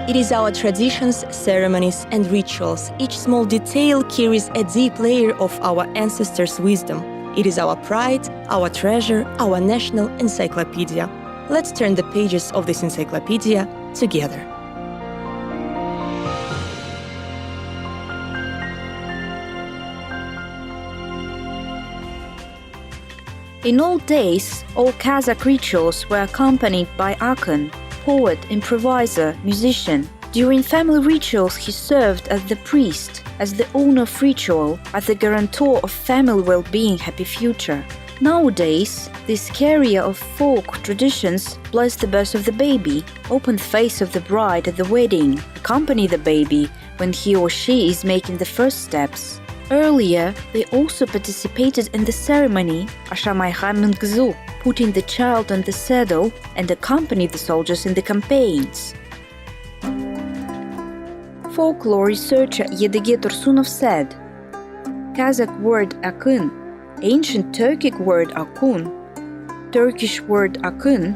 It is our traditions, ceremonies, and rituals. Each small detail carries a deep layer of our ancestors' wisdom. It is our pride, our treasure, our national encyclopedia. Let's turn the pages of this encyclopedia together. In old days, all Kazakh rituals were accompanied by akun, poet, improviser, musician. During family rituals, he served as the priest, as the owner of ritual, as the guarantor of family well-being, happy future. Nowadays, this carrier of folk traditions bless the birth of the baby, open the face of the bride at the wedding, accompany the baby when he or she is making the first steps. Earlier, they also participated in the ceremony putting the child on the saddle and accompany the soldiers in the campaigns. Folklore researcher Yedege Tursunov said, Kazakh word akın, ancient Turkic word akun, Turkish word akın,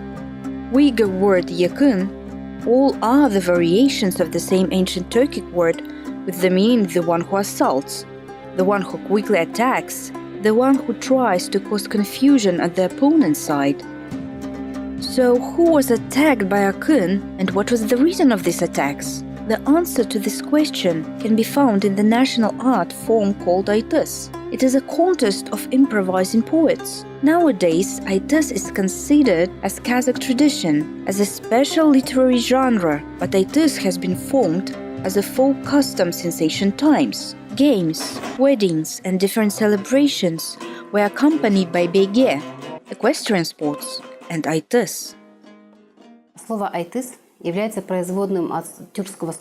Uyghur word yakın, all are the variations of the same ancient Turkic word with the meaning the one who assaults, the one who quickly attacks, the one who tries to cause confusion at the opponent's side. So, who was attacked by akın and what was the reason of these attacks? The answer to this question can be found in the national art form called aytыс. It is a contest of improvising poets. Nowadays, aytыс is considered as Kazakh tradition, as a special literary genre, but aytыс has been formed as a folk custom since ancient times. Games, weddings, and different celebrations were accompanied by bege, equestrian sports, and aytыс.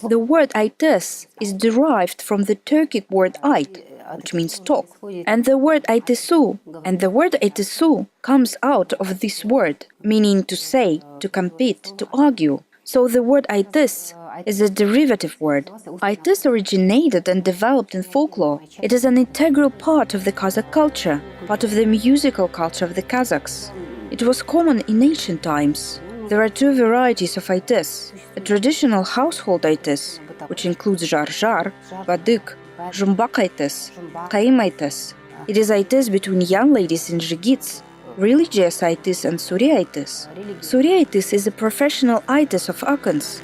The word aytыс is derived from the Turkic word ayt, which means talk, and the word aytısu comes out of this word, meaning to say, to compete, to argue. So the word aytыс is a derivative word. Aytыс originated and developed in folklore. It is an integral part of the Kazakh culture, part of the musical culture of the Kazakhs. It was common in ancient times. There are two varieties of aytыс: a traditional household aytыс, which includes zhar-zhar, badyk, zhumbak aytыс, KMO aytыс. It is aytыс between young ladies in Zhigits, religious aytыс, and Suri aytыс. Suri aytыс is a professional aytыс of akuns.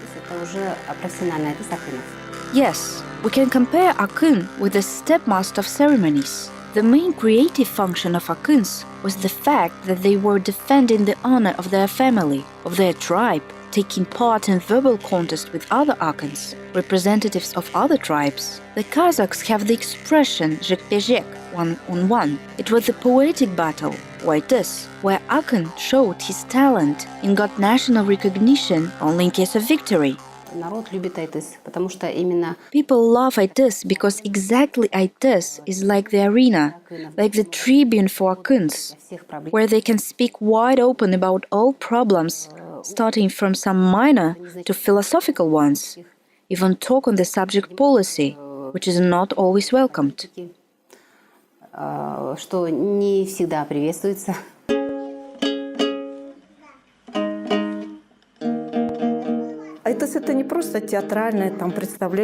Yes, we can compare akın with the stepmaster of ceremonies. The main creative function of akuns was the fact that they were defending the honor of their family, of their tribe, taking part in verbal contest with other akuns, representatives of other tribes. The Kazakhs have the expression жекпе-жек, one-on-one. It was a poetic battle, aytыс, where akun showed his talent and got national recognition only in case of victory. People love aytыс because exactly aytыс is like the arena, like the tribune for akuns, where they can speak wide open about all problems, starting from some minor to philosophical ones, even talk on the subject policy, which is not always welcomed.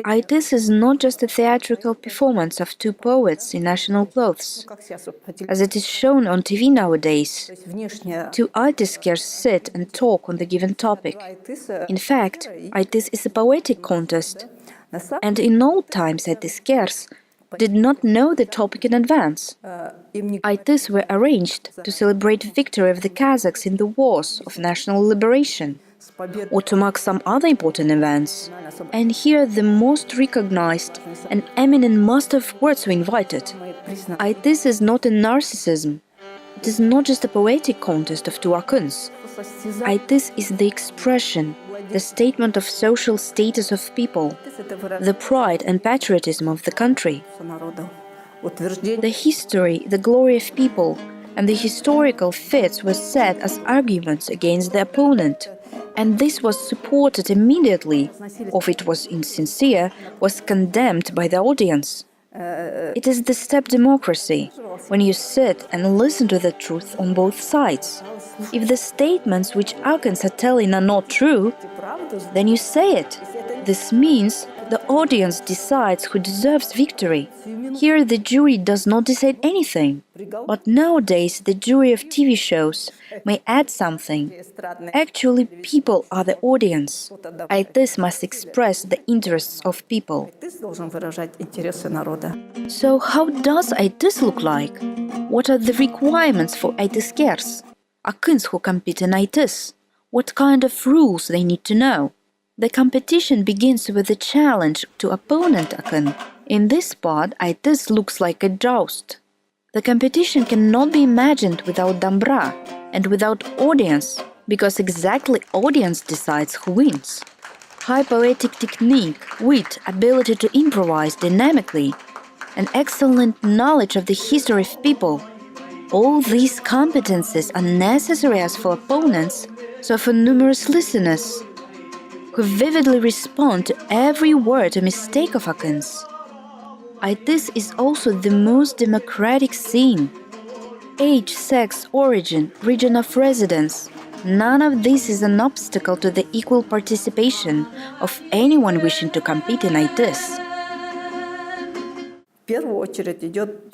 Aytыс is not just a theatrical performance of two poets in national clothes, as it is shown on TV nowadays. Two aytıskers sit and talk on the given topic. In fact, aytыс is a poetic contest, and in old times aytıskers did not know the topic in advance. Aytыс were arranged to celebrate victory of the Kazakhs in the wars of national liberation, or to mark some other important events. And here the most recognized and eminent master of words were invited. Aytыс is not a narcissism. It is not just a poetic contest of two akuns. Aytыс is the expression, the statement of social status of people, the pride and patriotism of the country, the history, the glory of people, and the historical facts were set as arguments against the opponent. And this was supported immediately, or if it was insincere, was condemned by the audience. It is the steppe democracy, when you sit and listen to the truth on both sides. If the statements which Akyns are telling are not true, then you say it. This means the audience decides who deserves victory. Here the jury does not decide anything. But nowadays the jury of TV shows may add something. Actually, people are the audience. Айтыс must express the interests of people. So how does Айтыс look like? What are the requirements for айтыскers? Akyns who compete in Айтыс. What kind of rules they need to know? The competition begins with a challenge to opponent Akyn. In this part, Айтыс looks like a joust. The competition cannot be imagined without dambra and without audience, because exactly audience decides who wins. High poetic technique, wit, ability to improvise dynamically, an excellent knowledge of the history of people. All these competences are necessary as for opponents, so for numerous listeners, who vividly respond to every word or mistake of Akyns. Айтыс is also the most democratic scene. Age, sex, origin, region of residence, none of this is an obstacle to the equal participation of anyone wishing to compete in Айтыс.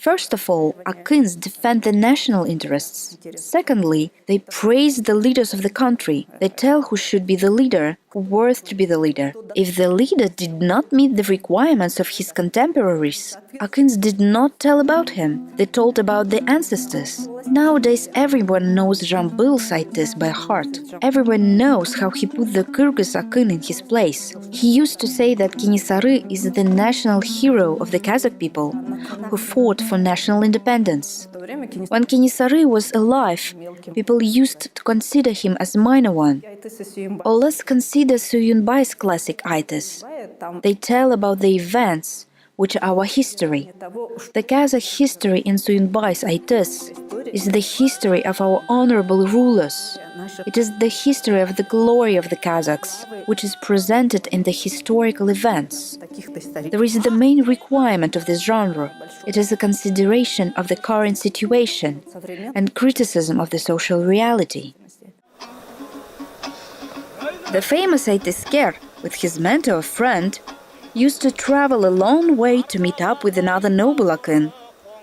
First of all, Akyns defend the national interests. Secondly, they praise the leaders of the country. They tell who should be the leader, who worth to be the leader. If the leader did not meet the requirements of his contemporaries, Akyns did not tell about him. They told about the ancestors. Nowadays, everyone knows Jambyl's Айтыс by heart. Everyone knows how he put the Kyrgyz Akyn in his place. He used to say that Kenisary is the national hero of the Kazakh people, who fought for national independence. When Kenisary was alive, people used to consider him as minor one. Or let's consider Suyunbai's classic Айтыс. They tell about the events, which are our history. The Kazakh history in Suyunbai's Айтыс is the history of our honorable rulers. It is the history of the glory of the Kazakhs, which is presented in the historical events. There is the main requirement of this genre. It is a consideration of the current situation and criticism of the social reality. The famous айтыsker, with his mentor or friend, used to travel a long way to meet up with another noble Akyn.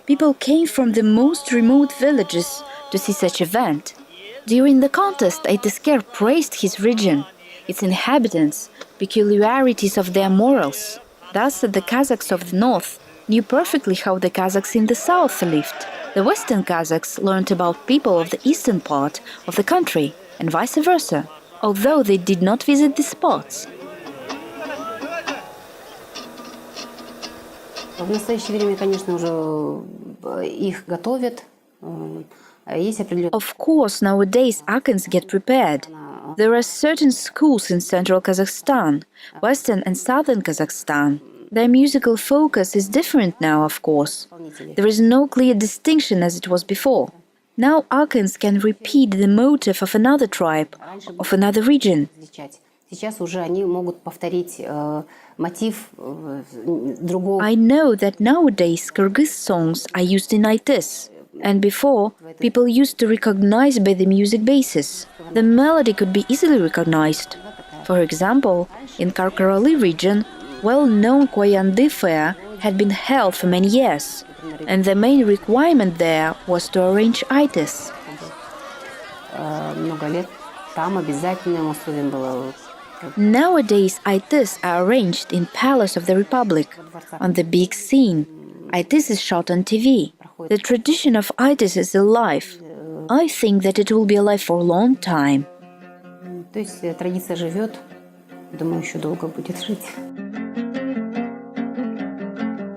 People came from the most remote villages to see such event. During the contest, айтыsker praised his region, its inhabitants, peculiarities of their morals. Thus, the Kazakhs of the north knew perfectly how the Kazakhs in the south lived. The western Kazakhs learned about people of the eastern part of the country, and vice versa, although they did not visit the spots. В настоящее время, конечно, уже их готовят. Of course, nowadays Akyns get prepared. There are certain schools in central Kazakhstan, western and southern Kazakhstan. Their musical focus is different now, of course. There is no clear distinction as it was before. Now Akyns can repeat the motive of another tribe, of another region. Сейчас уже они могут повторить мотив другого. I know that nowadays Kyrgyz songs are used in Айтыс, and before people used to recognize by the music basis. The melody could be easily recognized. For example, in Karkarali region, well-known Koyandy fair had been held for many years, and the main requirement there was to arrange Айтыс. Много лет там обязательным условием было. Nowadays, Айтыс are arranged in Palace of the Republic, on the big scene. Айтыс is shot on TV. The tradition of Айтыс is alive. I think that it will be alive for a long time. То есть традиция живет, думаю, еще долго будет жить.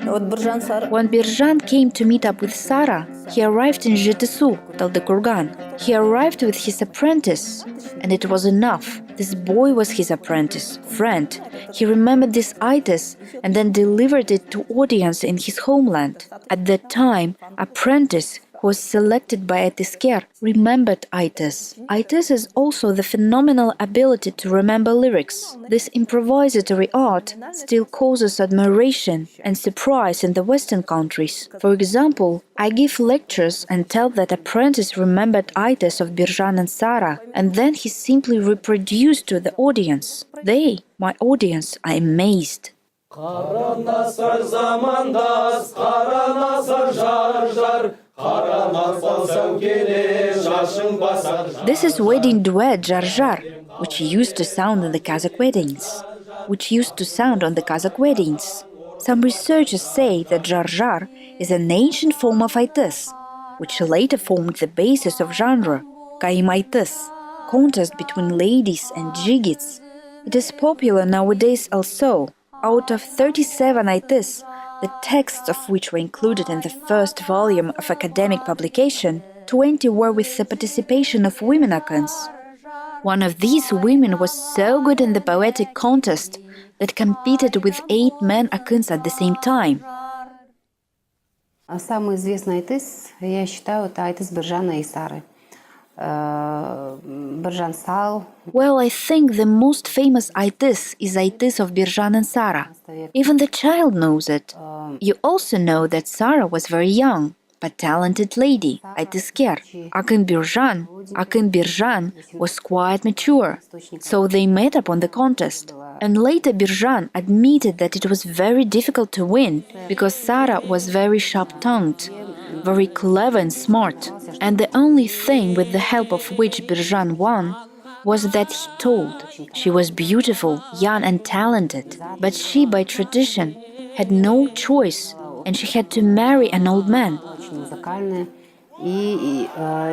When Birjan came to meet up with Sara, he arrived in Zhetesu, Taldykurgan. He arrived with his apprentice, and it was enough. This boy was his apprentice, friend. He remembered this Айтыс and then delivered it to audience in his homeland. At that time, apprentice, who was selected by Etnograficheskiy, remembered Aitis. Aitis is also the phenomenal ability to remember lyrics. This improvisatory art still causes admiration and surprise in the Western countries. For example, I give lectures and tell that apprentice remembered Aitis of Birjan and Sara, and then he simply reproduced to the audience. They, my audience, are amazed. This is wedding duet Jar Jar, which used to sound in the Kazakh weddings. Some researchers say that Jar Jar is an ancient form of Aitis, which later formed the basis of genre, KMO, contest between ladies and jigits. It is popular nowadays also. Out of 37 Aitis, the texts of which were included in the first volume of academic publication, 20 were with the participation of women Akins. One of these women was so good in the poetic contest that competed with 8 men Akins at the same time. Самый известный айтыс, я считаю, это айтыс Биржана и Сары. Well, I think the most famous Aitis is Aitis of Birjan and Sara. Even the child knows it. You also know that Sara was very young, but talented lady, Etnograficheskiy. Akin Birjan was quite mature, so they met up on the contest. And later Birjan admitted that it was very difficult to win, because Sara was very sharp-tongued, very clever and smart, and the only thing with the help of which Birjan won was that he told she was beautiful, young and talented, but she, by tradition, had no choice, and she had to marry an old man. И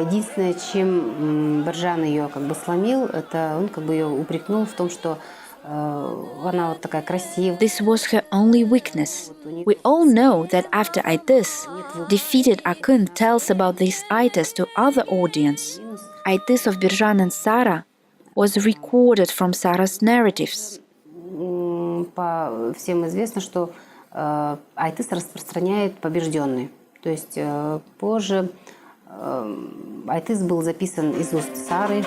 единственное, чем Биржан ее сломил, это он ее упрекнул в том, что она вот такая красивая. This was her only weakness. We all know that after Aitis, defeated Akin tells about this Aitis to other audience. Aitis of Birjan and Sara was recorded from Sara's narratives. Всем известно, что Айтыс распространяет побежденный. То есть позже Айтыс был записан из уст Сары.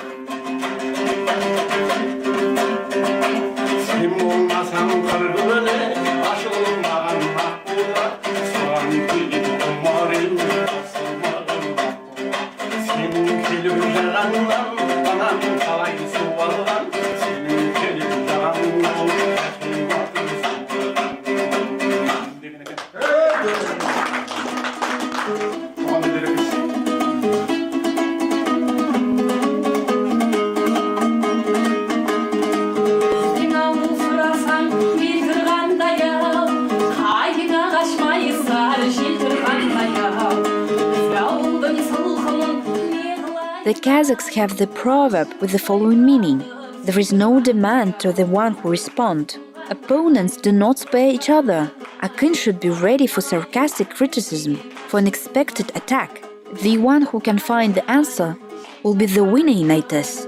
The Kazakhs have the proverb with the following meaning: there is no demand to the one who responds. Opponents do not spare each other. Akin should be ready for sarcastic criticism, for an expected attack. The one who can find the answer will be the winner in Aitis.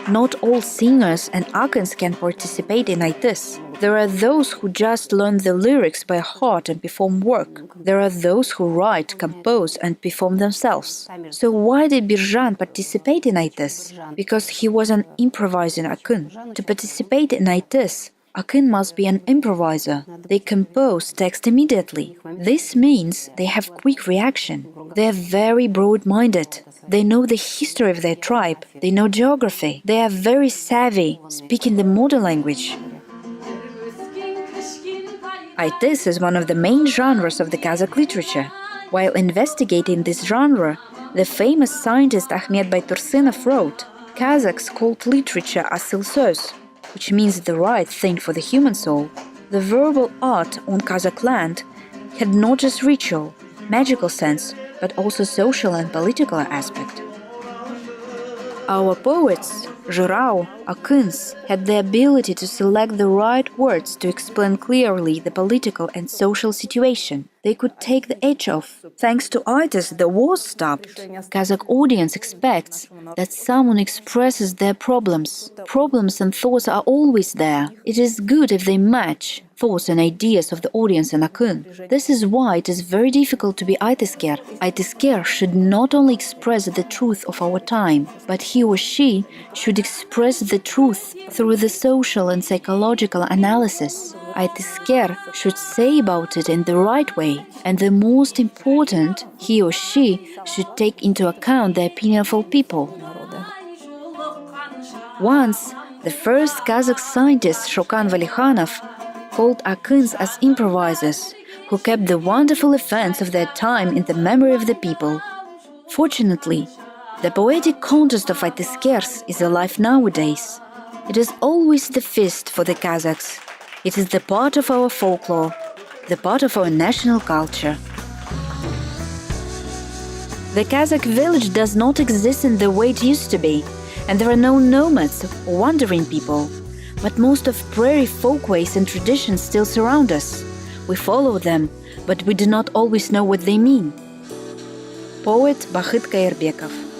Not all singers and Akins can participate in Aitis. There are those who just learn the lyrics by heart and perform work. There are those who write, compose and perform themselves. So why did Birjan participate in Aitis? Because he was an improvising Akin. To participate in Aitis, Akin must be an improviser. They compose text immediately. This means they have quick reaction. They are very broad-minded. They know the history of their tribe. They know geography. They are very savvy, speaking the modern language. Aitis is one of the main genres of the Kazakh literature. While investigating this genre, the famous scientist Ahmet Baytursunov wrote, "Kazakhs called literature asil söz, which means the right thing for the human soul. The verbal art on Kazakh land had not just ritual, magical sense, but also social and political aspect." Our poets, Zhirao, Akins, had the ability to select the right words to explain clearly the political and social situation. They could take the edge off. Thanks to Aitis, the war stopped. Kazakh audience expects that someone expresses their problems. Problems and thoughts are always there. It is good if they match. thoughts and ideas of the audience in Akın. This is why it is very difficult to be aytisker. Aytisker should not only express the truth of our time, but he or she should express the truth through the social and psychological analysis. Aytisker should say about it in the right way, and the most important, he or she should take into account the opinion of all people. Once, the first Kazakh scientist Shokan Valikhanov called Akyns as improvisers, who kept the wonderful events of their time in the memory of the people. Fortunately, the poetic contest of aytiskers is alive nowadays. It is always the feast for the Kazakhs. It is the part of our folklore, the part of our national culture. The Kazakh village does not exist in the way it used to be, and there are no nomads or wandering people. But most of prairie folkways and traditions still surround us. We follow them, but we do not always know what they mean. Poet Bakhyt Kairbekov.